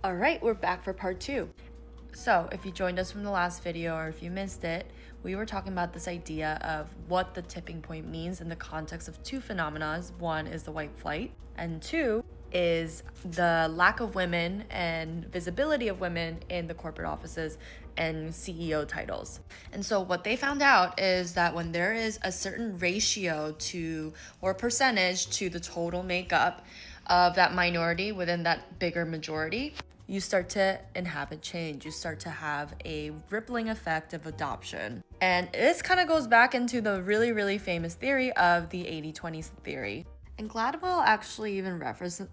All right, we're back for part 2. So if you joined us from the last video or if you missed it, we were talking about this idea of what the tipping point means in the context of two phenomena. One is the white flight, and two is the lack of women and visibility of women in the corporate offices and CEO titles. And so what they found out is that when there is a certain ratio to or percentage to the total makeup of that minority within that bigger majority, you start to inhabit change. You start to have a rippling effect of adoption. And this kind of goes back into the really, really famous theory of the 80-20 theory. And Gladwell actually even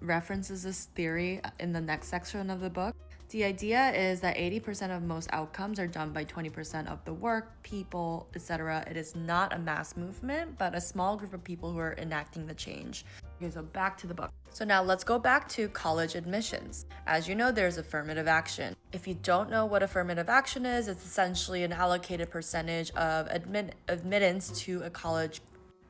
references this theory in the next section of the book. The idea is that 80% of most outcomes are done by 20% of the work, people, etc. It is not a mass movement, but a small group of people who are enacting the change. Okay, so back to the book. So now let's go back to college admissions. As you know, there's affirmative action. If you don't know what affirmative action is, it's essentially an allocated percentage of admittance to a college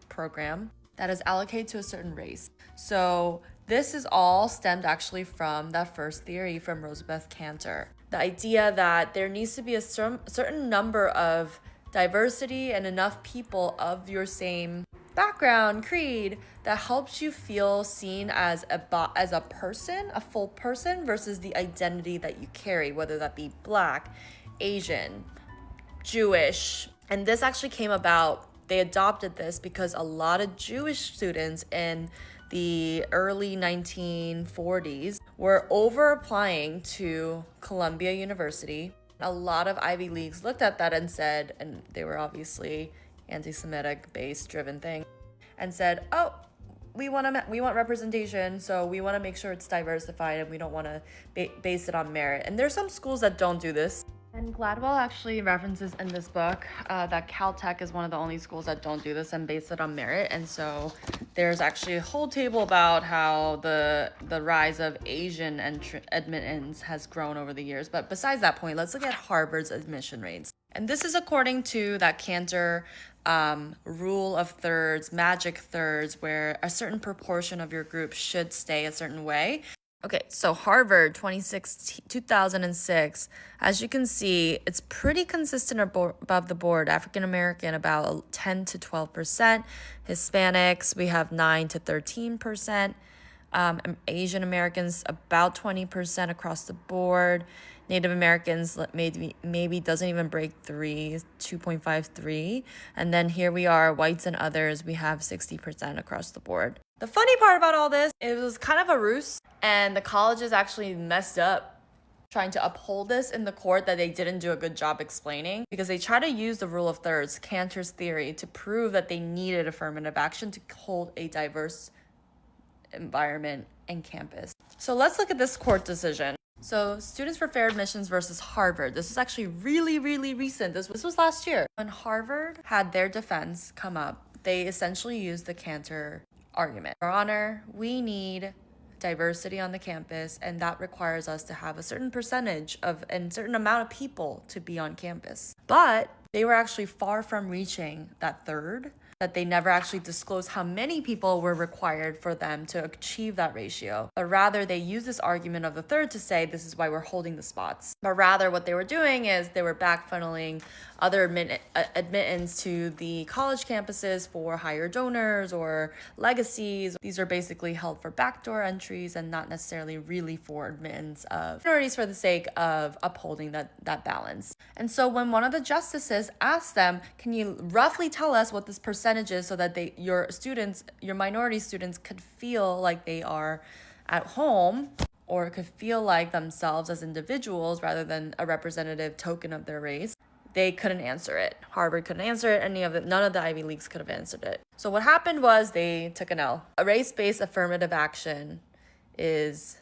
program that is allocated to a certain race. So this is all stemmed actually from that first theory from Rosabeth Kantor. The idea that there needs to be a certain number of diversity and enough people of your same background, creed, that helps you feel seen as a person, a full person, versus the identity that you carry, whether that be Black, Asian, Jewish. And this actually came about, they adopted this because a lot of Jewish students in the early 1940s were over applying to Columbia University. A lot of Ivy Leagues looked at that and said, and they were obviously anti-Semitic based driven thing, and said, oh, we want representation, so we want to make sure it's diversified and we don't want to base it on merit. And there's some schools that don't do this. And Gladwell actually references in this book that Caltech is one of the only schools that don't do this and base it on merit. And so there's actually a whole table about how the rise of Asian admittance has grown over the years. But besides that point, let's look at Harvard's admission rates. And this is according to that Kantor rule of thirds, magic thirds, where a certain proportion of your group should stay a certain way. Okay, so Harvard 2006, as you can see, it's pretty consistent above the board. African American about 10 to 12%, Hispanics we have 9 to 13%, Asian Americans about 20% across the board. Native Americans maybe doesn't even break 2.53. And then here we are, whites and others, we have 60% across the board. The funny part about all this, it was kind of a ruse, and the colleges actually messed up trying to uphold this in the court that they didn't do a good job explaining, because they try to use the rule of thirds, Kantor's theory, to prove that they needed affirmative action to hold a diverse environment and campus. So let's look at this court decision. So Students for Fair Admissions versus Harvard. This is actually really, really recent. This was last year. When Harvard had their defense come up, they essentially used the Kantor argument. Your Honor, we need diversity on the campus, and that requires us to have a certain percentage of and certain amount of people to be on campus. But they were actually far from reaching that third, that they never actually disclosed how many people were required for them to achieve that ratio. But rather, they used this argument of the third to say this is why we're holding the spots. But rather, what they were doing is they were backfunneling other admittance to the college campuses for higher donors or legacies. These are basically held for backdoor entries and not necessarily really for admittance of minorities for the sake of upholding that balance. And so when one of the justices asked them, can you roughly tell us what this percentage is so that your minority students could feel like they are at home or could feel like themselves as individuals rather than a representative token of their race, they couldn't answer it. Harvard couldn't answer it. None of the Ivy Leagues could have answered it. So what happened was they took an L. A race-based affirmative action is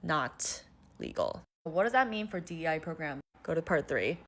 not legal. What does that mean for DEI program? Go to part 3.